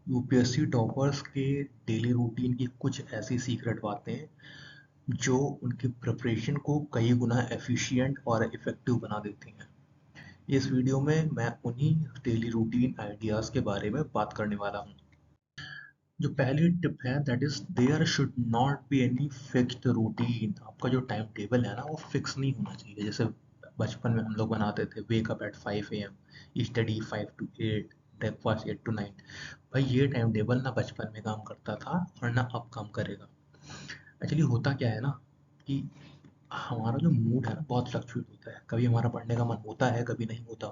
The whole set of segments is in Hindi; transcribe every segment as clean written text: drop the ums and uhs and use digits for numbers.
यूपीएससी टॉपर्स के डेली रूटीन की कुछ ऐसी सीक्रेट बातें जो उनकी प्रिपरेशन को कई गुना एफिशिएंट और इफेक्टिव बना देती हैं। इस वीडियो में मैं उन्हीं डेली रूटीन आइडियाज़ के बारे में बात करने वाला हूँ। जो पहली टिप है that is there should not be any fixed routine. आपका जो टाइम टेबल है ना वो फिक्स नहीं होना चाहिए। जैसे बचपन में हम लोग बनाते थे wake up at 5 AM, study 5 to 8, breakfast 8 to 9। भाई ये टाइम टेबल ना बचपन में काम करता था और ना अब काम करेगा। एक्चुअली होता क्या है ना कि हमारा जो मूड है ना बहुत फ्लक्चुएट होता है। कभी हमारा पढ़ने का मन होता है, कभी नहीं होता,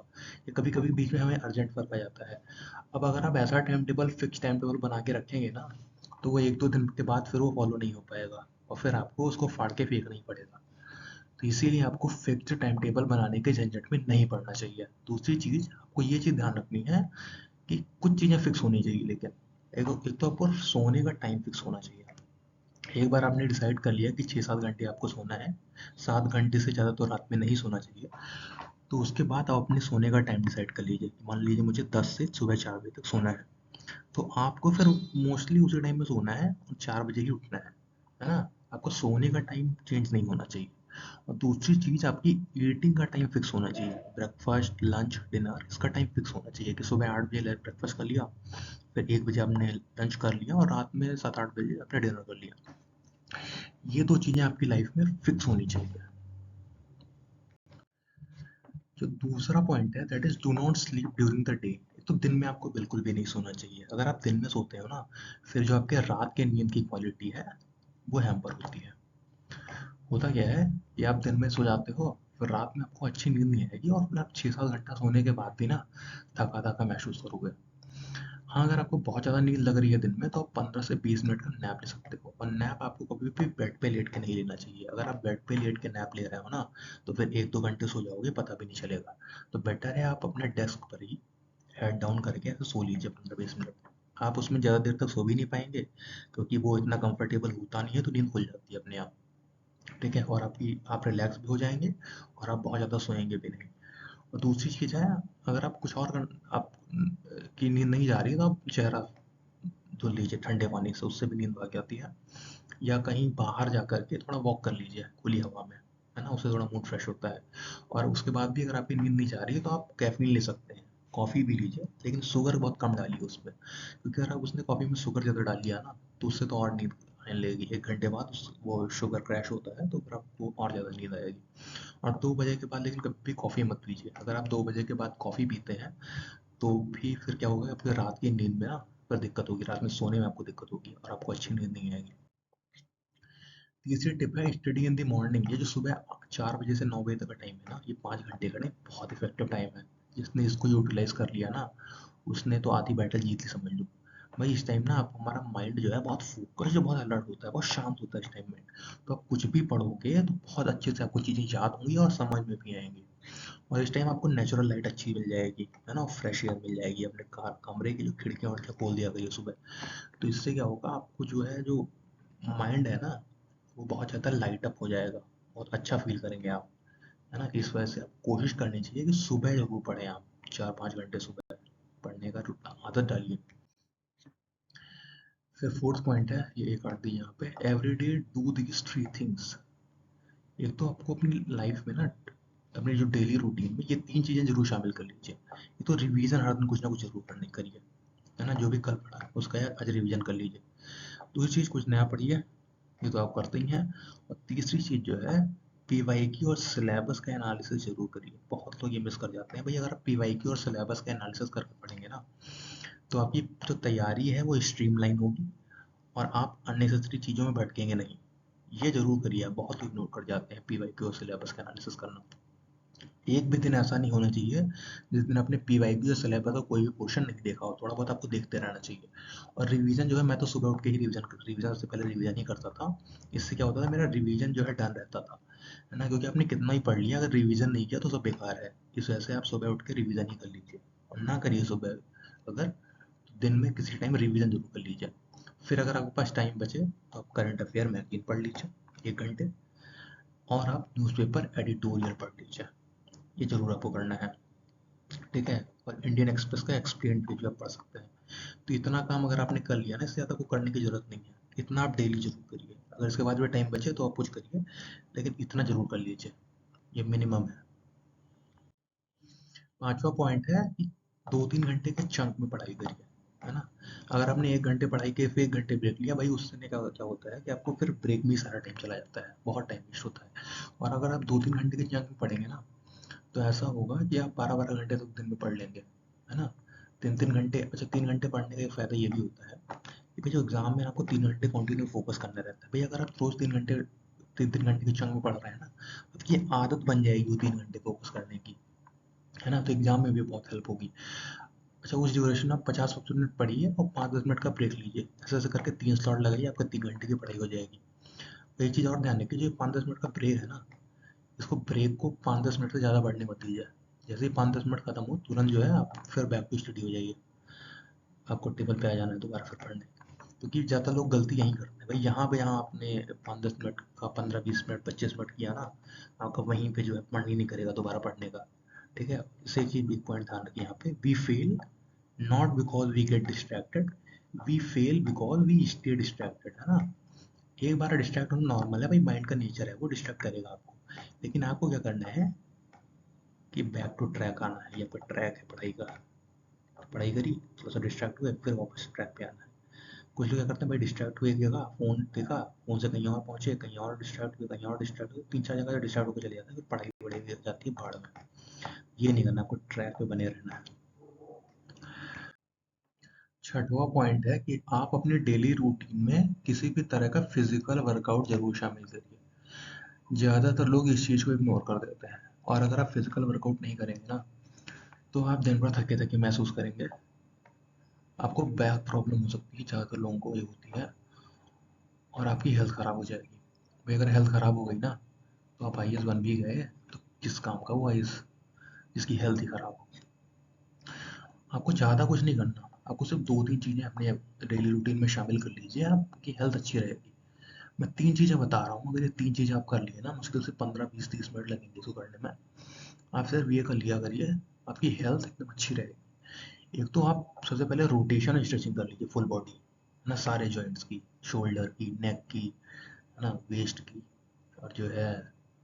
या कभी कभी बीच में हमें अर्जेंट वर्क आ जाता है। अब अगर आप ऐसा time table fix time table बना के रखेंगे ना तो वो एक दो दिन के बाद फिर वो फॉलो नहीं हो पाएगा और फिर आपको उसको फाड़ के फेंकना ही पड़ेगा। तो इसीलिए आपको फिक्स्ड टाइम टेबल बनाने के झंझट में नहीं पड़ना चाहिए। दूसरी चीज़ आपको ये चीज़ ध्यान रखनी है कि कुछ चीज़ें फिक्स होनी चाहिए, लेकिन एक तो आपको सोने का टाइम फिक्स होना चाहिए। एक बार आपने डिसाइड कर लिया कि 6-7 घंटे आपको सोना है, 7 घंटे से ज़्यादा तो रात में नहीं सोना चाहिए, तो उसके बाद आप अपने सोने का टाइम डिसाइड कर लीजिए कि मान लीजिए मुझे 10 से सुबह 4 बजे तक सोना है। तो आपको फिर मोस्टली उसी टाइम में सोना है और 4 बजे ही उठना है ना? आपको सोने का टाइम चेंज नहीं होना चाहिए। और दूसरी चीज़ आपकी ईटिंग का टाइम फिक्स होना चाहिए। ब्रेकफास्ट, लंच, डिनर इसका टाइम फिक्स होना चाहिए कि सुबह 8 बजे ब्रेकफास्ट कर लिया, फिर 1 बजे आपने लंच कर लिया और रात में 7-8 बजे आपने डिनर कर लिया। ये दो चीज़ें आपकी लाइफ में फिक्स होनी चाहिए। जो दूसरा पॉइंट है that is do not sleep during the day. तो दिन में आपको बिल्कुल भी नहीं सोना चाहिए। अगर आप दिन में सोते हो ना, फिर जो आपके रात के नींद की क्वालिटी है वो हैम्पर होती है। होता क्या है कि आप दिन में सो जाते हो, फिर रात में आपको अच्छी नींद नहीं आएगी और फिर आप 6-7 घंटा सोने के बाद भी ना थका थका महसूस करोगे। हाँ, अगर आपको बहुत ज़्यादा नींद लग रही है दिन में तो आप 15 से 20 मिनट का नैप ले सकते हो। और नैप आपको कभी भी बेड पे लेट के नहीं लेना चाहिए। अगर आप बेड पे लेट के नैप ले रहे हो ना तो फिर 1-2 घंटे सो जाओगे, पता भी नहीं चलेगा। तो बेटर है आप अपने डेस्क पर ही हेड डाउन करके ऐसे सो लीजिए 15-20 मिनट। आप उसमें ज़्यादा देर तक सो भी नहीं पाएंगे क्योंकि वो इतना कंफर्टेबल होता नहीं है, तो नींद खुल जाती है अपने आप। ठीक है, और आप रिलैक्स भी हो जाएंगे और आप बहुत ज़्यादा सोएंगे भी नहीं। और दूसरी चीज़ है, अगर आप कुछ और आप की नींद नहीं जा रही है तो आप चेहरा धुल लीजिए ठंडे पानी से, उससे भी नींद भाग जाती है। या कहीं बाहर जा कर के थोड़ा वॉक कर लीजिए खुली हवा में, है ना? उससे थोड़ा मूड फ्रेश होता है। और उसके बाद भी अगर आपकी नींद नहीं जा रही है तो आप कैफ़ीन ले सकते हैं, कॉफ़ी भी लीजिए, लेकिन शुगर बहुत कम डालिए उसमें, क्योंकि अगर आप उसने कॉफ़ी में शुगर ज़्यादा डाल लिया ना तो उससे तो और नींद आने लगेगी। 1 घंटे बाद वो शुगर क्रैश होता है तो फिर आपको और ज़्यादा नींद आएगी। और 2 बजे के बाद लेकिन कभी भी कॉफ़ी मत पीजिए। अगर आप 2 बजे के बाद कॉफ़ी पीते हैं तो भी फिर क्या होगा, आपकी रात की नींद में ना फिर दिक्कत होगी, रात में सोने में आपको दिक्कत होगी और आपको अच्छी नींद नहीं आएगी। तीसरी टिप है स्टडी इन द मॉर्निंग। ये जो सुबह 4 बजे से 9 बजे तक का टाइम है ना, ये 5 घंटे का नहीं, बहुत इफेक्टिव टाइम है। जिसने इसको यूटिलाइज कर लिया ना उसने तो आधी बैटल जीत ली समझ लो। भाई इस टाइम ना आप हमारा माइंड जो है बहुत फोकस, जो बहुत अलर्ट होता है, बहुत शांत होता है इस टाइम में। तो आप कुछ भी पढ़ोगे तो बहुत अच्छे से आपको चीज़ें याद होंगी और समझ में भी आएंगी। और इस टाइम आपको नेचुरल लाइट अच्छी मिल जाएगी, है ना? फ्रेश एयर मिल जाएगी। अपने कमरे की जो खिड़कियाँ वड़कियाँ खोल दिया करिए सुबह। तो इससे क्या होगा, आपको जो है जो माइंड है ना वो बहुत ज़्यादा लाइट अप हो जाएगा, बहुत अच्छा फील करेंगे आप, है ना? इस वजह से आप कोशिश करनी चाहिए कि सुबह जरूर पढ़ें। आप 4-5 घंटे सुबह पढ़ने का आदत डालिए। फिर फोर्थ पॉइंट है, ये एक आठ दी यहाँ पे, every day do these 3 things. एक तो आपको अपनी लाइफ में ना, अपनी जो डेली रूटीन में ये 3 चीज़ें जरूर शामिल कर लीजिए। ये तो रिवीजन हर दिन कुछ ना कुछ जरूर करने करिए, है ना? जो भी कल पढ़ा है उसका यार आज रिवीजन कर लीजिए। दूसरी चीज़, कुछ नया पढ़िए, ये तो आप करते ही हैं। और तीसरी चीज़ जो है, पीवाईक्यू और सिलेबस का एनालिसिस जरूर करिए। बहुत लोग ये मिस कर जाते हैं। भाई अगर आप पीवाईक्यू और सिलेबस का एनालिसिस करके पढ़ेंगे ना तो आपकी जो तैयारी है वो स्ट्रीमलाइन होगी और आप अननेसेसरी चीज़ों में भटकेंगे नहीं। ये जरूर करिए। आप बहुत लोग इग्नोर कर जाते हैं पीवाईक्यू और सिलेबस का एनालिसिस करना। एक भी दिन ऐसा नहीं होना चाहिए जिस दिन आपने पीवाईक्यू या सिलेबस का कोई भी क्वेश्चन नहीं देखा हो। थोड़ा बहुत आपको देखते रहना चाहिए। और रिवीजन जो है, मैं तो सुबह उठ के ही रिवीजन से पहले रिवीजन ही करता था। इससे क्या होता था, मेरा रिवीजन जो है डन रहता था, है ना? क्योंकि आपने कितना ही पढ़ लिया, अगर रिवीजन नहीं किया तो सब बेकार है। इस वजह से आप सुबह उठ के रिवीजन ही कर लीजिए। और ना करिए सुबह, अगर तो दिन में किसी टाइम रिवीजन जरूर कर लीजिए। फिर अगर आपके पास टाइम बचे तो आप करंट अफेयर मैगजीन पढ़ लीजिए 1 घंटे, और आप न्यूज़पेपर एडिटोरियल पढ़ लीजिए। ये जरूर आपको करना है, ठीक है? और इंडियन एक्सप्रेस का एक्सप्लेन पेज भी आप पढ़ सकते हैं। तो इतना काम अगर आपने कर लिया ना, इससे ज़्यादा को करने की ज़रूरत नहीं है। इतना आप डेली ज़रूर करिए। अगर इसके बाद भी टाइम बचे तो आप कुछ करिए, लेकिन इतना ज़रूर कर लीजिए, ये मिनिमम है। 5वां पॉइंट है कि 2-3 घंटे के चंक में पढ़ाई करिए, है ना? अगर आपने 1 घंटे पढ़ाई की फिर 1 घंटे ब्रेक लिया, भाई उससे क्या क्या होता है कि आपको फिर ब्रेक में ही सारा टाइम चला जाता है, बहुत टाइम वेस्ट होता है। और अगर आप 2-3 घंटे के चंक में पढ़ेंगे ना, तो ऐसा होगा कि आप 12-12 घंटे तक दिन में पढ़ लेंगे, है ना? 3-3 घंटे, अच्छा 3 घंटे पढ़ने का एक फ़ायदा ये भी होता है कि भाई जो एग्ज़ाम में आपको 3 घंटे कंटिन्यू फ़ोकस करना रहता है। भाई अगर आप रोज़ 3-3 घंटे के चंक में पढ़ रहे हैं ना, आपकी आदत बन जाएगी वो 3 घंटे फ़ोकस करने की, है ना? तो एग्ज़ाम में भी बहुत हेल्प होगी। अच्छा उस ड्यूरेशन में आप 50-50 मिनट पढ़िए और 5-10 मिनट का ब्रेक लीजिए। ऐसे-ऐसे करके 3 स्लॉट लगाइए, आपका 3 घंटे की पढ़ाई हो जाएगी। तो एक चीज़ और ध्यान रखिए, जो ये 5-10 मिनट का ब्रेक है ना, इसको ब्रेक को 5-10 मिनट से ज़्यादा बढ़ने मत दीजिए। जैसे ही 5-10 मिनट खत्म हो, तुरंत जो है आप फिर बैक टू स्टडी हो जाइए। आपको टेबल पे आ जाना है दोबारा फिर पढ़ने। क्योंकि ज़्यादा लोग गलती यहीं करते हैं। भाई यहाँ आपने 5-10 मिनट का 15-20 मिनट 25 मिनट किया ना, आपका वहीं पे जो है मन ही नहीं करेगा दोबारा पढ़ने का। ठीक है? इससे एक चीज़ बिग पॉइंट ध्यान रखिए यहाँ पे, we fail not because we get distracted, we fail because we stay distracted, है ना? एक बार डिस्ट्रैक्ट होना नॉर्मल है भाई, माइंड का नेचर है, वो डिस्ट्रैक्ट करेगा आपको। लेकिन आपको क्या करना है कि बैक टू ट्रैक आना है, ये आपका ट्रैक है पढ़ाई का। पढ़ाई करी, थोड़ा सा डिस्ट्रैक्ट हुए, फिर वापस ट्रैक पे आना है। कुछ लोग क्या करते हैं भाई, डिस्ट्रैक्ट हुए एक जगह, फ़ोन देखा, फ़ोन से कहीं और पहुँचे, कहीं और डिस्ट्रैक्ट हुए, कहीं और डिस्ट्रैक्ट हुए, 3-4 जगह से डिस्ट्रैक्ट होकर चले जाते हैं, फिर पढ़ाई बढ़े गिर जाती है भाड़ में। ये नहीं करना, आपको ट्रैक पे बने रहना है। 6वां पॉइंट है कि आप अपने डेली रूटीन में किसी भी तरह का फिजिकल वर्कआउट जरूर शामिल करिए। ज़्यादातर लोग इस चीज़ को इग्नोर कर देते हैं, और अगर आप फिजिकल वर्कआउट नहीं करेंगे ना, तो आप दिन भर थके थके महसूस करेंगे। आपको बैक प्रॉब्लम हो सकती है, ज़्यादातर लोगों को ये होती है, और आपकी हेल्थ ख़राब हो जाएगी। भाई अगर हेल्थ ख़राब हो गई ना, तो आप आईएएस बन भी गए तो किस काम का वो आईएएस, जिसकी हेल्थ ही ख़राब हो। आपको ज़्यादा कुछ नहीं करना, आपको सिर्फ 2-3 चीज़ें अपने डेली रूटीन में शामिल कर लीजिए, आपकी हेल्थ अच्छी रहेगी। मैं 3 चीज़ें बता रहा हूँ, अगर ये 3 चीज़ें आप कर लिए ना, मुश्किल से 15-20-30 मिनट लगेंगे इसको करने में। आप सिर्फ ये कर लिया करिए, आपकी हेल्थ एकदम अच्छी रहेगी। एक तो आप सबसे पहले रोटेशन स्ट्रेचिंग कर लीजिए फुल बॉडी, है ना, सारे जॉइंट्स की, शोल्डर की, नेक की, है ना, वेस्ट की, और जो है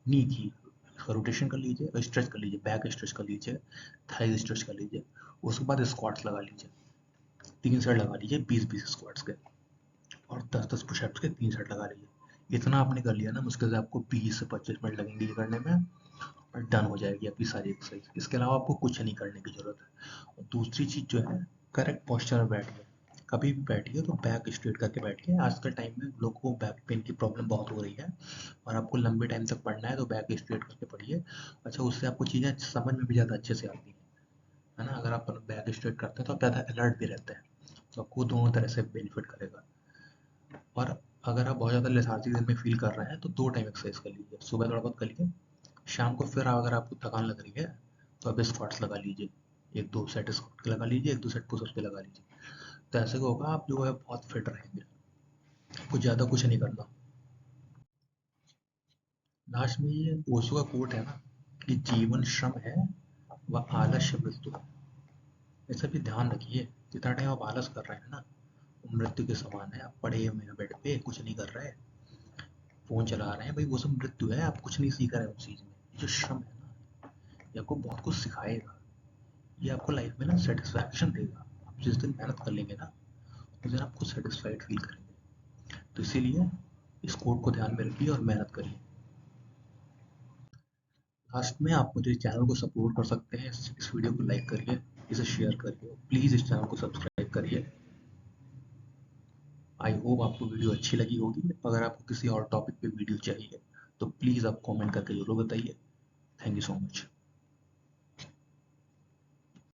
नी की। इसका रोटेशन कर लीजिए और स्ट्रेच कर लीजिए, बैक स्ट्रेच कर लीजिए, थाई स्ट्रेच कर लीजिए। उसके बाद स्क्वाट्स लगा लीजिए, 3 सेट लगा लीजिए 20-20 स्क्वाट्स के, और 10-10 पुशअप्स के 3 सेट लगा लीजिए। इतना आपने कर लिया ना, मुश्किल से आपको 20 से 25 मिनट लगेंगे ये करने में, और डन हो जाएगी आपकी सारी एक्सरसाइज। इसके अलावा आपको कुछ नहीं करने की ज़रूरत है। और दूसरी चीज़ जो है, करेक्ट पोस्चर में बैठिए। कभी भी बैठिए तो बैक स्ट्रेट करके बैठिए। आजकल टाइम में लोगों को बैक पेन की प्रॉब्लम बहुत हो रही है, और आपको लंबे टाइम तक पढ़ना है तो बैक स्ट्रेट करके पढ़िए। अच्छा उससे आपको चीज़ें समझ में भी ज़्यादा अच्छे से आती हैं, है ना? अगर आप बैक स्ट्रेट करते हैं तो आप ज़्यादा अलर्ट भी रहते हैं, तो आपको दोनों तरह से बेनिफिट करेगा। और अगर आप बहुत ज़्यादा लेथार्जिक दिन में फील कर रहे हैं तो 2 टाइम एक्सरसाइज कर लीजिए, सुबह थोड़ा बहुत करिए, शाम को फिर अगर आपको थकान लग रही है तो आप स्क्वाट्स लगा लीजिए, 1-2 सेट स्क्वाट के लगा लीजिए, 1-2 सेट पुशअप्स के लगा लीजिए। तो ऐसे क्या होगा, आप जो है बहुत फिट रहेंगे, आपको ज़्यादा कुछ नहीं करना। लास्ट में ये ओशो का कोट है ना, कि जीवन श्रम है व आलस्य मृत्यु है। ऐसा भी ध्यान रखिए, जितना टाइम आप आलस कर रहे हैं ना, वो मृत्यु के समान है। आप पड़े हुए हैं बेड पे, कुछ नहीं कर रहे, फ़ोन चला रहे हैं, भाई वो सब मृत्यु है, आप कुछ नहीं सीख रहे हैं उस चीज़ में। ये जो श्रम है ना, ये आपको बहुत कुछ सिखाएगा, ये आपको लाइफ में ना सेटिस्फैक्शन देगा। आप जिस दिन मेहनत कर लेंगे ना, उस दिन आपको सेटिस्फाइड फील करेंगे। तो इसीलिए इस कोड को ध्यान में रखिए और मेहनत करिए। लास्ट में आप मुझे चैनल को सपोर्ट कर सकते हैं, इस वीडियो को लाइक करिए, इसे शेयर करिए, प्लीज़ इस चैनल को सब्सक्राइब करिए। आई होप आपको वीडियो अच्छी लगी होगी। अगर आपको किसी और टॉपिक पे वीडियो चाहिए तो प्लीज़ आप कमेंट करके ज़रूर बताइए। Thank you so much.